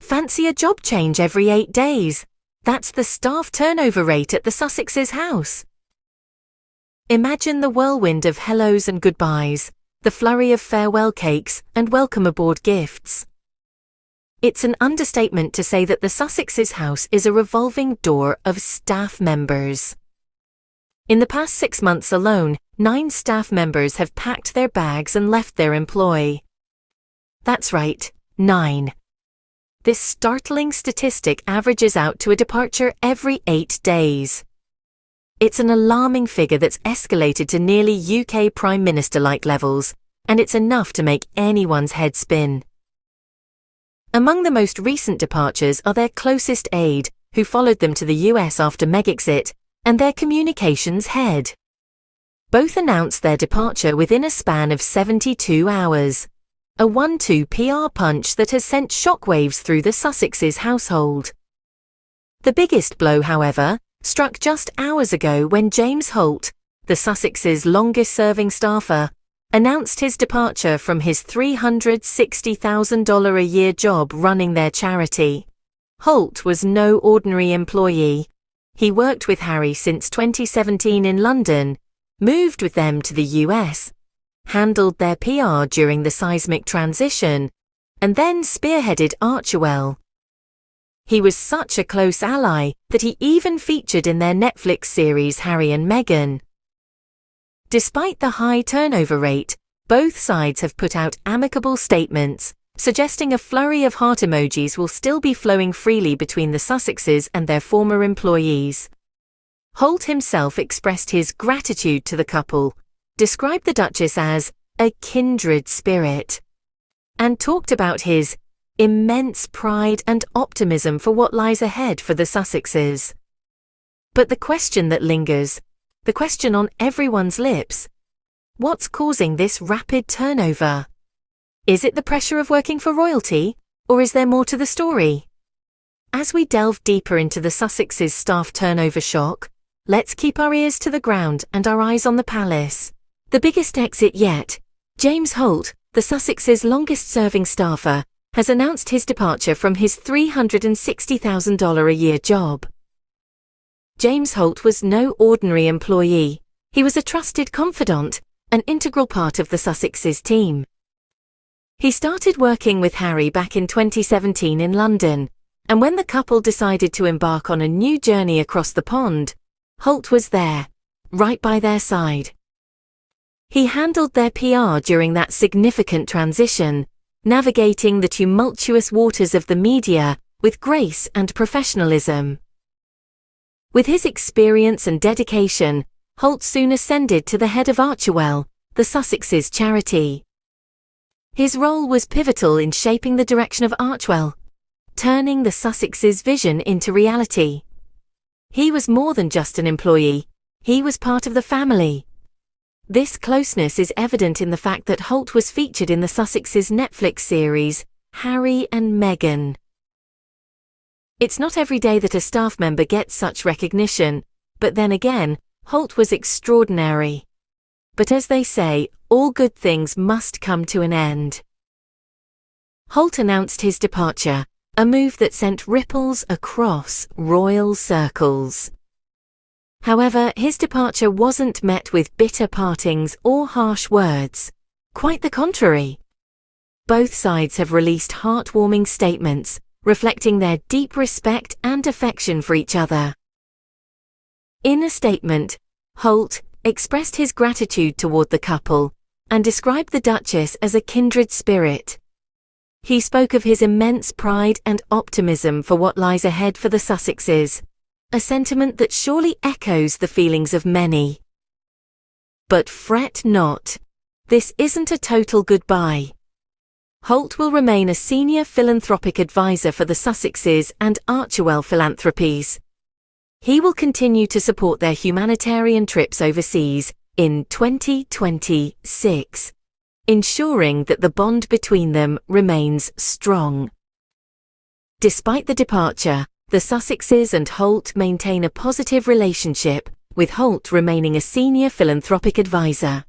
Fancy a job change every 8 days. That's the staff turnover rate at the Sussexes' house. Imagine the whirlwind of hellos and goodbyes, the flurry of farewell cakes and welcome aboard gifts. It's an understatement to say that the Sussexes' house is a revolving door of staff members. In the past 6 months alone, 9 staff members have packed their bags and left their employ. That's right, 9. This startling statistic averages out to a departure every 8 days. It's an alarming figure that's escalated to nearly UK Prime Minister-like levels, and it's enough to make anyone's head spin. Among the most recent departures are their closest aide, who followed them to the US after Megxit, and their communications head. Both announced their departure within a span of 72 hours. A 1-2 PR punch that has sent shockwaves through the Sussexes household. The biggest blow, however, struck just hours ago when James Holt, the Sussexes' longest-serving staffer, announced his departure from his $360,000 a year job running their charity. Holt was no ordinary employee. He worked with Harry since 2017 in London, moved with them to the US, handled their PR during the seismic transition, and then spearheaded Archewell. He was such a close ally that he even featured in their Netflix series Harry and Meghan. Despite the high turnover rate, both sides have put out amicable statements, suggesting a flurry of heart emojis will still be flowing freely between the Sussexes and their former employees. Holt himself expressed his gratitude to the couple, described the Duchess as a kindred spirit, and talked about his immense pride and optimism for what lies ahead for the Sussexes. But the question that lingers, the question on everyone's lips, what's causing this rapid turnover? Is it the pressure of working for royalty, or is there more to the story? As we delve deeper into the Sussexes' staff turnover shock, let's keep our ears to the ground and our eyes on the palace. The biggest exit yet, James Holt, the Sussexes' longest-serving staffer, has announced his departure from his $360,000 a year job. James Holt was no ordinary employee. He was a trusted confidant, an integral part of the Sussexes team. He started working with Harry back in 2017 in London, and when the couple decided to embark on a new journey across the pond, Holt was there, right by their side. He handled their PR during that significant transition, navigating the tumultuous waters of the media with grace and professionalism. With his experience and dedication, Holt soon ascended to the head of Archewell, the Sussexes' charity. His role was pivotal in shaping the direction of Archewell, turning the Sussexes' vision into reality. He was more than just an employee, he was part of the family. This closeness is evident in the fact that Holt was featured in the Sussexes' Netflix series, Harry and Meghan. It's not every day that a staff member gets such recognition, but then again, Holt was extraordinary. But as they say, all good things must come to an end. Holt announced his departure, a move that sent ripples across royal circles. However, his departure wasn't met with bitter partings or harsh words. Quite the contrary. Both sides have released heartwarming statements, reflecting their deep respect and affection for each other. In a statement, Holt expressed his gratitude toward the couple and described the Duchess as a kindred spirit. He spoke of his immense pride and optimism for what lies ahead for the Sussexes, a sentiment that surely echoes the feelings of many. But fret not. This isn't a total goodbye. Holt will remain a senior philanthropic advisor for the Sussexes and Archewell Philanthropies. He will continue to support their humanitarian trips overseas in 2026, ensuring that the bond between them remains strong. Despite the departure, the Sussexes and Holt maintain a positive relationship, with Holt remaining a senior philanthropic advisor.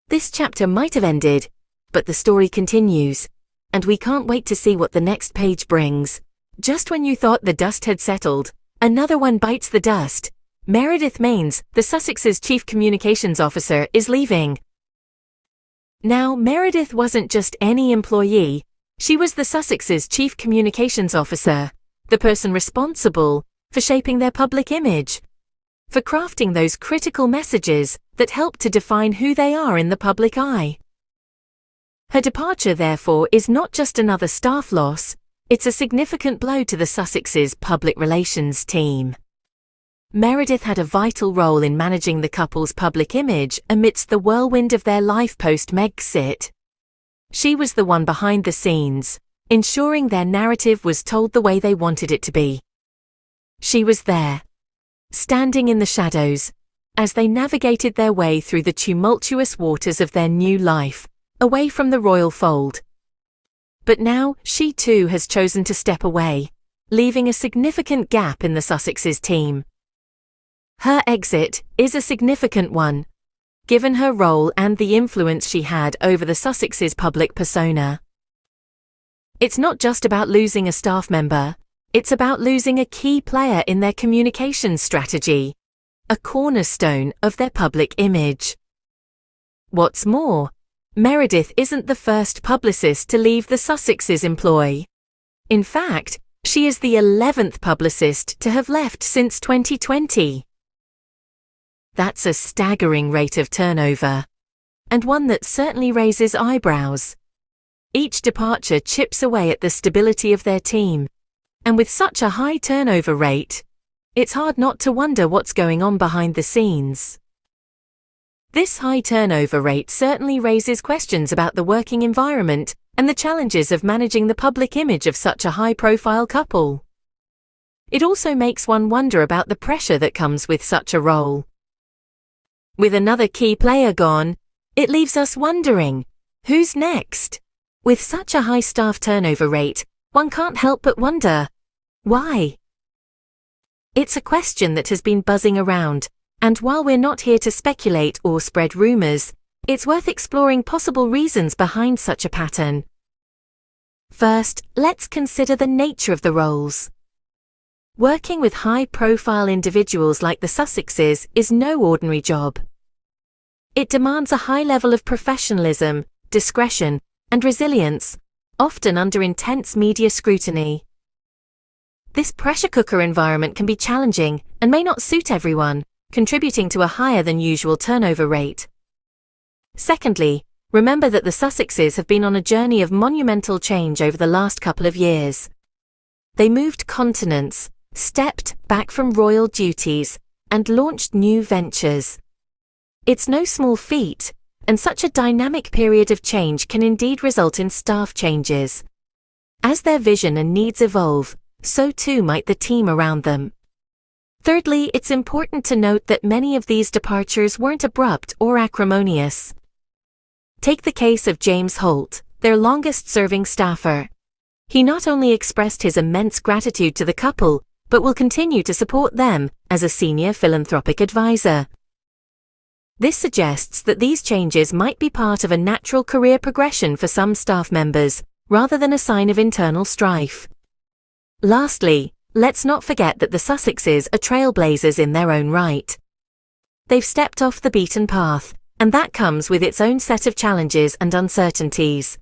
This chapter might have ended, but the story continues. and we can't wait to see what the next page brings. Just when you thought the dust had settled, another one bites the dust. Meredith Maines, the Sussex's chief communications officer, is leaving. Now, Meredith wasn't just any employee. She was the Sussex's chief communications officer, the person responsible for shaping their public image, for crafting those critical messages that help to define who they are in the public eye. Her departure, therefore, is not just another staff loss, it's a significant blow to the Sussex's public relations team. Meredith had a vital role in managing the couple's public image amidst the whirlwind of their life post-Megxit. She was the one behind the scenes, ensuring their narrative was told the way they wanted it to be. She was there, standing in the shadows, as they navigated their way through the tumultuous waters of their new life, away from the royal fold. But now, she too has chosen to step away, leaving a significant gap in the Sussex's team. Her exit is a significant one, given her role and the influence she had over the Sussex's public persona. It's not just about losing a staff member, it's about losing a key player in their communications strategy, a cornerstone of their public image. What's more, Meredith isn't the first publicist to leave the Sussex's employ. In fact, she is the 11th publicist to have left since 2020. That's a staggering rate of turnover, and one that certainly raises eyebrows. Each departure chips away at the stability of their team, and with such a high turnover rate, it's hard not to wonder what's going on behind the scenes. This high turnover rate certainly raises questions about the working environment and the challenges of managing the public image of such a high-profile couple. It also makes one wonder about the pressure that comes with such a role. With another key player gone, it leaves us wondering, who's next? With such a high staff turnover rate, one can't help but wonder, why? It's a question that has been buzzing around, and while we're not here to speculate or spread rumors, it's worth exploring possible reasons behind such a pattern. First, let's consider the nature of the roles. Working with high-profile individuals like the Sussexes is no ordinary job. It demands a high level of professionalism, discretion, and resilience, often under intense media scrutiny. This pressure cooker environment can be challenging and may not suit everyone, contributing to a higher than usual turnover rate. Secondly, remember that the Sussexes have been on a journey of monumental change over the last couple of years. They moved continents, stepped back from royal duties, and launched new ventures. It's no small feat, and such a dynamic period of change can indeed result in staff changes. As their vision and needs evolve, so too might the team around them. Thirdly, it's important to note that many of these departures weren't abrupt or acrimonious. Take the case of James Holt, their longest-serving staffer. He not only expressed his immense gratitude to the couple, but will continue to support them as a senior philanthropic advisor. This suggests that these changes might be part of a natural career progression for some staff members, rather than a sign of internal strife. Lastly, let's not forget that the Sussexes are trailblazers in their own right. They've stepped off the beaten path, and that comes with its own set of challenges and uncertainties.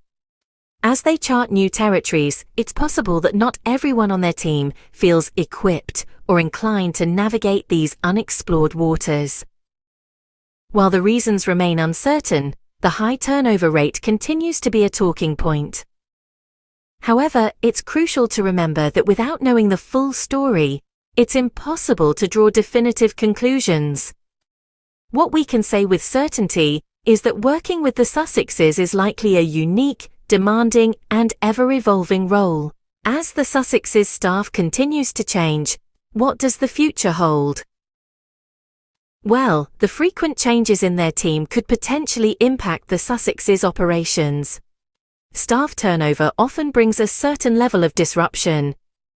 As they chart new territories, it's possible that not everyone on their team feels equipped or inclined to navigate these unexplored waters. While the reasons remain uncertain, the high turnover rate continues to be a talking point. However, it's crucial to remember that without knowing the full story, it's impossible to draw definitive conclusions. What we can say with certainty is that working with the Sussexes is likely a unique, demanding, and ever-evolving role. As the Sussexes staff continues to change, what does the future hold? Well, the frequent changes in their team could potentially impact the Sussexes' operations. Staff turnover often brings a certain level of disruption.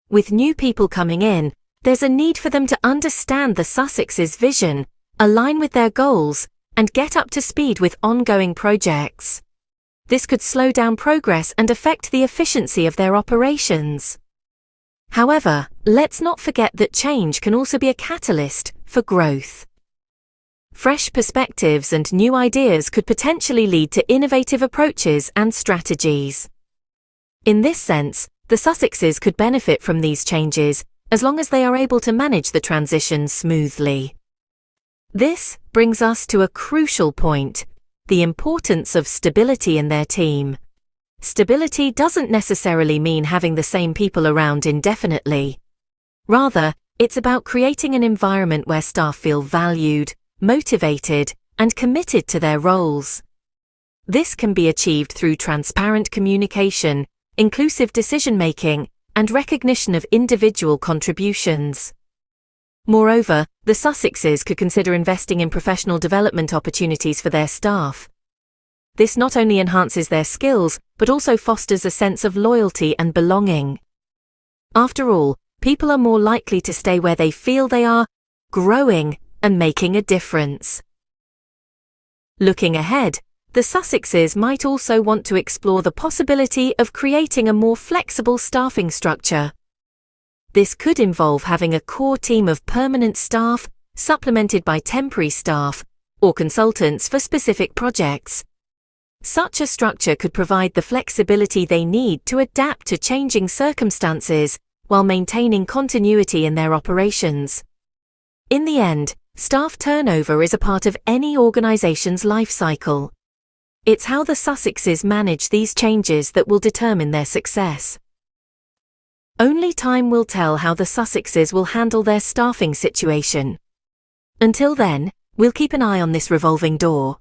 With new people coming in, there's a need for them to understand the Sussexes' vision, align with their goals, and get up to speed with ongoing projects. This could slow down progress and affect the efficiency of their operations. However, let's not forget that change can also be a catalyst for growth. Fresh perspectives and new ideas could potentially lead to innovative approaches and strategies. In this sense, the Sussexes could benefit from these changes, as long as they are able to manage the transition smoothly. This brings us to a crucial point: the importance of stability in their team. Stability doesn't necessarily mean having the same people around indefinitely. Rather, it's about creating an environment where staff feel valued, motivated, and committed to their roles. This can be achieved through transparent communication, inclusive decision-making, and recognition of individual contributions. Moreover, the Sussexes could consider investing in professional development opportunities for their staff. This not only enhances their skills, but also fosters a sense of loyalty and belonging. After all, people are more likely to stay where they feel they are growing and making a difference. Looking ahead, the Sussexes might also want to explore the possibility of creating a more flexible staffing structure. This could involve having a core team of permanent staff, supplemented by temporary staff, or consultants for specific projects. Such a structure could provide the flexibility they need to adapt to changing circumstances while maintaining continuity in their operations. In the end, staff turnover is a part of any organization's life cycle. It's how the Sussexes manage these changes that will determine their success. Only time will tell how the Sussexes will handle their staffing situation. Until then, we'll keep an eye on this revolving door.